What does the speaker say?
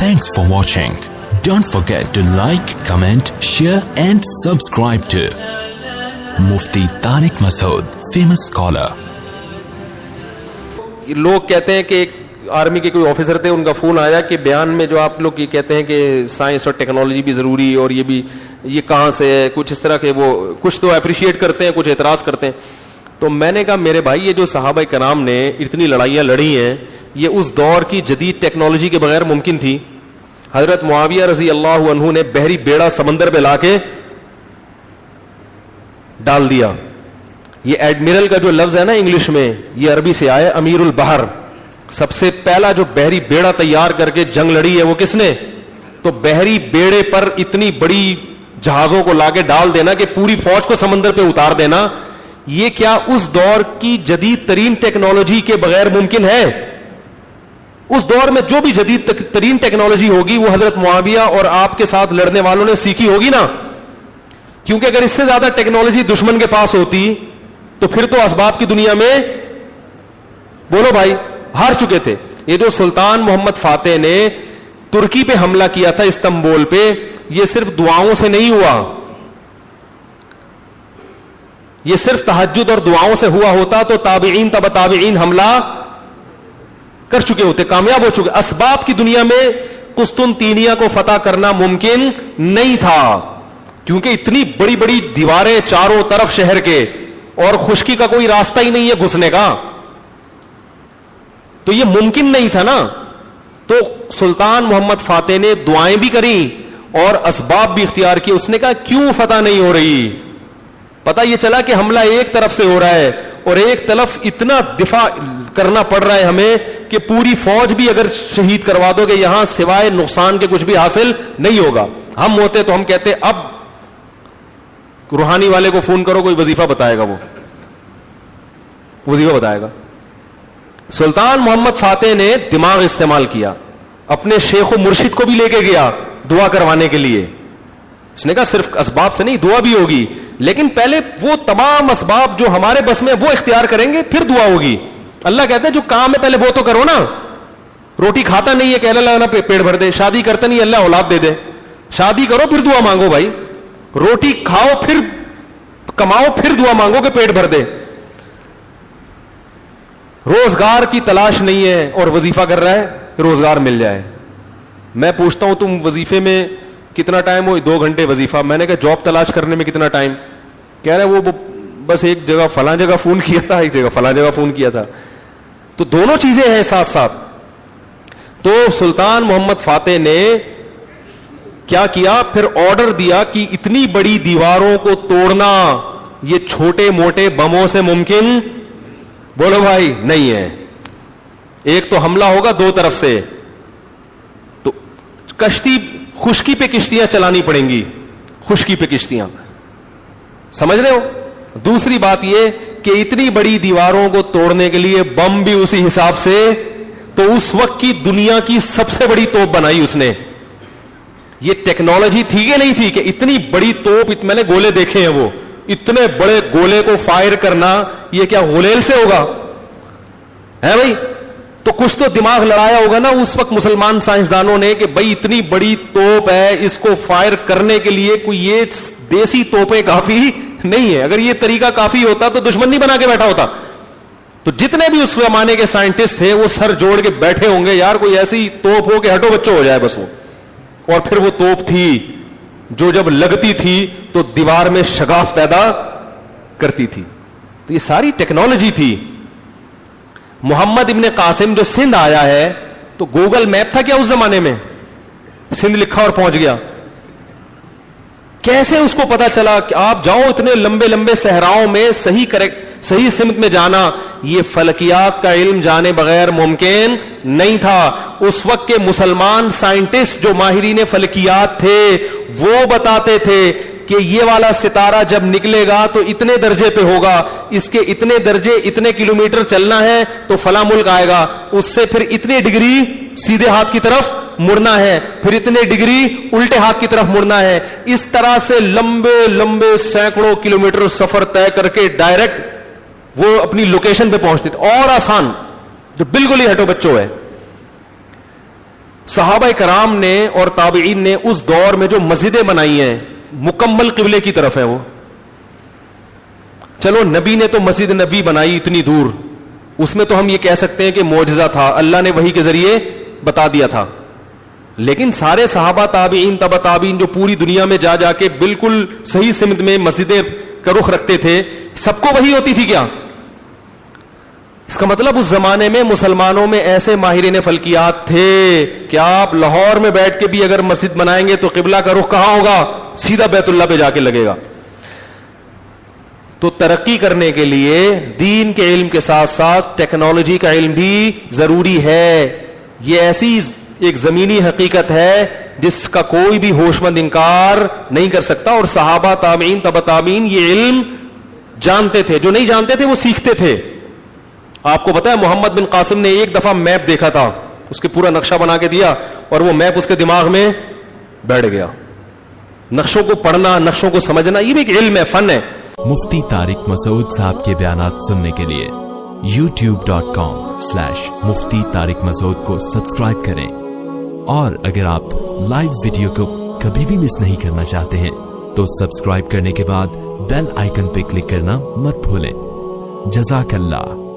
Thanks for watching. Don't forget to like, comment, share and subscribe to Mufti Tariq Masood, famous scholar. لوگ کہتے ہیں کہ ایک army کے کوئی آفیسر تھے, ان کا فون آیا کہ بیان میں جو آپ لوگ یہ کہتے ہیں کہ سائنس اور ٹیکنالوجی بھی ضروری ہے اور یہ بھی, یہ کہاں سے ہے, کچھ اس طرح کے وہ کچھ تو اپریشیٹ کرتے ہیں, کچھ اعتراض کرتے ہیں. تو میں نے کہا میرے بھائی یہ جو صحابہ کرام نے اتنی لڑائیاں لڑی ہیں یہ اس دور کی جدید ٹیکنالوجی کے بغیر ممکن تھی. حضرت معاویہ رضی اللہ عنہ نے بحری بیڑا سمندر پہ لا کے ڈال دیا. یہ ایڈمرل کا جو لفظ ہے نا انگلش میں, یہ عربی سے آیا امیر البحر. سب سے پہلا جو بحری بیڑا تیار کر کے جنگ لڑی ہے وہ کس نے؟ تو بحری بیڑے پر اتنی بڑی جہازوں کو لا کے ڈال دینا کہ پوری فوج کو سمندر پہ اتار دینا, یہ کیا اس دور کی جدید ترین ٹیکنالوجی کے بغیر ممکن ہے؟ اس دور میں جو بھی جدید ترین ٹیکنالوجی ہوگی وہ حضرت معاویہ اور آپ کے ساتھ لڑنے والوں نے سیکھی ہوگی نا, کیونکہ اگر اس سے زیادہ ٹیکنالوجی دشمن کے پاس ہوتی تو پھر تو اسباب کی دنیا میں بولو بھائی ہار چکے تھے. یہ جو سلطان محمد فاتح نے ترکی پہ حملہ کیا تھا استنبول پہ, یہ صرف دعاؤں سے نہیں ہوا, یہ صرف تہجد اور دعاؤں سے ہوا ہوتا تو تابعین تبع تابعین حملہ کر چکے ہوتے, کامیاب ہو چکے. اسباب کی دنیا میں قسطنطینیہ کو فتح کرنا ممکن نہیں تھا, کیونکہ اتنی بڑی بڑی دیواریں چاروں طرف شہر کے, اور خشکی کا کوئی راستہ ہی نہیں ہے گھسنے کا, تو یہ ممکن نہیں تھا نا. تو سلطان محمد فاتح نے دعائیں بھی کریں اور اسباب بھی اختیار کیے. اس نے کہا کیوں فتح نہیں ہو رہی؟ پتہ یہ چلا کہ حملہ ایک طرف سے ہو رہا ہے اور ایک طرف اتنا دفاع کرنا پڑ رہا ہے ہمیں کہ پوری فوج بھی اگر شہید کروا دو گے یہاں سوائے نقصان کے کچھ بھی حاصل نہیں ہوگا. ہم ہوتے تو ہم کہتے اب روحانی والے کو فون کرو, کوئی وظیفہ بتائے گا, وہ وظیفہ بتائے گا. سلطان محمد فاتح نے دماغ استعمال کیا, اپنے شیخ و مرشد کو بھی لے کے گیا دعا کروانے کے لیے. اس نے کہا صرف اسباب سے نہیں, دعا بھی ہوگی, لیکن پہلے وہ تمام اسباب جو ہمارے بس میں وہ اختیار کریں گے پھر دعا ہوگی. اللہ کہتے ہیں جو کام ہے پہلے وہ تو کرو نا. روٹی کھاتا نہیں ہے کہ اللہ نا پیٹ بھر دے, شادی کرتا نہیں اللہ اولاد دے دے. شادی کرو پھر دعا مانگو بھائی, روٹی کھاؤ پھر کماؤ پھر دعا مانگو کہ پیٹ بھر دے. روزگار کی تلاش نہیں ہے اور وظیفہ کر رہا ہے روزگار مل جائے. میں پوچھتا ہوں تم وظیفے میں کتنا ٹائم ہو؟ 2 گھنٹے وظیفہ. میں نے کہا جاب تلاش کرنے میں کتنا ٹائم؟ کہہ رہے وہ بس ایک جگہ فلاں جگہ فون کیا تھا, ایک جگہ فلاں جگہ فون کیا تھا. تو دونوں چیزیں ہیں ساتھ ساتھ. تو سلطان محمد فاتح نے کیا کیا, پھر آرڈر دیا کہ اتنی بڑی دیواروں کو توڑنا یہ چھوٹے موٹے بموں سے ممکن بولو بھائی نہیں ہے. ایک تو حملہ ہوگا 2 طرف سے, تو کشتی خشکی پہ کشتیاں چلانی پڑیں گی, خشکی پہ کشتیاں, سمجھ رہے ہو. دوسری بات یہ کہ اتنی بڑی دیواروں کو توڑنے کے لیے بم بھی اسی حساب سے, تو اس وقت کی دنیا کی سب سے بڑی توپ بنائی اس نے. یہ ٹیکنالوجی تھی کہ نہیں تھی کہ اتنی بڑی توپ, میں نے گولے دیکھے ہیں, وہ اتنے بڑے گولے کو فائر کرنا یہ کیا غلیل سے ہوگا ہے بھائی؟ تو کچھ تو دماغ لڑایا ہوگا نا اس وقت مسلمان سائنسدانوں نے کہ بھائی اتنی بڑی توپ ہے, اس کو فائر کرنے کے لیے کوئی یہ دیسی توپیں کافی نہیں ہے. اگر یہ طریقہ کافی ہوتا تو دشمن نہیں بنا کے بیٹھا ہوتا. تو جتنے بھی اس زمانے کے سائنٹسٹ تھے وہ سر جوڑ کے بیٹھے ہوں گے, یار کوئی ایسی توپ ہو کہ ہٹو بچوں ہو جائے بس وہ. اور پھر وہ توپ تھی جو جب لگتی تھی تو دیوار میں شگاف پیدا کرتی تھی. تو یہ ساری ٹیکنالوجی تھی. محمد ابن قاسم جو سندھ آیا ہے تو گوگل میپ تھا کیا اس زمانے میں؟ سندھ لکھا اور پہنچ گیا. کیسے اس کو پتا چلا کہ آپ جاؤ اتنے لمبے لمبے صحراؤں میں صحیح سمت میں جانا؟ یہ فلکیات کا علم جانے بغیر ممکن نہیں تھا. اس وقت کے مسلمان سائنٹسٹ جو ماہرین فلکیات تھے وہ بتاتے تھے کہ یہ والا ستارہ جب نکلے گا تو اتنے درجے پہ ہوگا, اس کے اتنے درجے اتنے کلومیٹر چلنا ہے تو فلاں ملک آئے گا, اس سے پھر اتنے ڈگری سیدھے ہاتھ کی طرف مڑنا ہے, پھر اتنے ڈگری الٹے ہاتھ کی طرف مڑنا ہے. اس طرح سے لمبے لمبے سینکڑوں کلومیٹر سفر طے کر کے ڈائریکٹ وہ اپنی لوکیشن پہ پہنچتے تھے. اور آسان جو بالکل ہی ہٹو بچوں ہے. صحابہ کرام نے اور تابعین نے اس دور میں جو مسجدیں بنائی ہیں مکمل قبلے کی طرف ہے وہ. چلو نبی نے تو مسجد نبی بنائی اتنی دور, اس میں تو ہم یہ کہہ سکتے ہیں کہ معجزہ تھا, اللہ نے وحی کے ذریعے بتا دیا تھا. لیکن سارے صحابہ تابعین تبع تابعین جو پوری دنیا میں جا جا کے بالکل صحیح سمت میں مسجدیں کا رخ رکھتے تھے, سب کو وحی ہوتی تھی کیا؟ اس کا مطلب اس زمانے میں مسلمانوں میں ایسے ماہرین فلکیات تھے کہ آپ لاہور میں بیٹھ کے بھی اگر مسجد بنائیں گے تو قبلہ کا رخ کہاں ہوگا؟ سیدھا بیت اللہ پہ جا کے لگے گا. تو ترقی کرنے کے لیے دین کے علم کے ساتھ ساتھ ٹیکنالوجی کا علم بھی ضروری ہے. یہ ایسی ایک زمینی حقیقت ہے جس کا کوئی بھی ہوش مند انکار نہیں کر سکتا. اور صحابہ تابعین تبع تابعین یہ علم جانتے تھے, جو نہیں جانتے تھے وہ سیکھتے تھے. آپ کو پتا ہے محمد بن قاسم نے ایک دفعہ میپ دیکھا تھا, اس کے پورا نقشہ بنا کے دیا اور وہ میپ اس کے دماغ میں بیٹھ گیا. نقشوں کو پڑھنا, نقشوں کو سمجھنا, یہ بھی ایک علم ہے, فن ہے. مفتی طارق مسعود صاحب کے بیانات سننے کے لیے youtube.com/مفتی طارق مسعود کو سبسکرائب کریں, اور اگر آپ لائیو ویڈیو کو کبھی بھی مس نہیں کرنا چاہتے ہیں تو سبسکرائب کرنے کے بعد بیل آئیکن پہ کلک کرنا مت بھولیں. جزاک اللہ.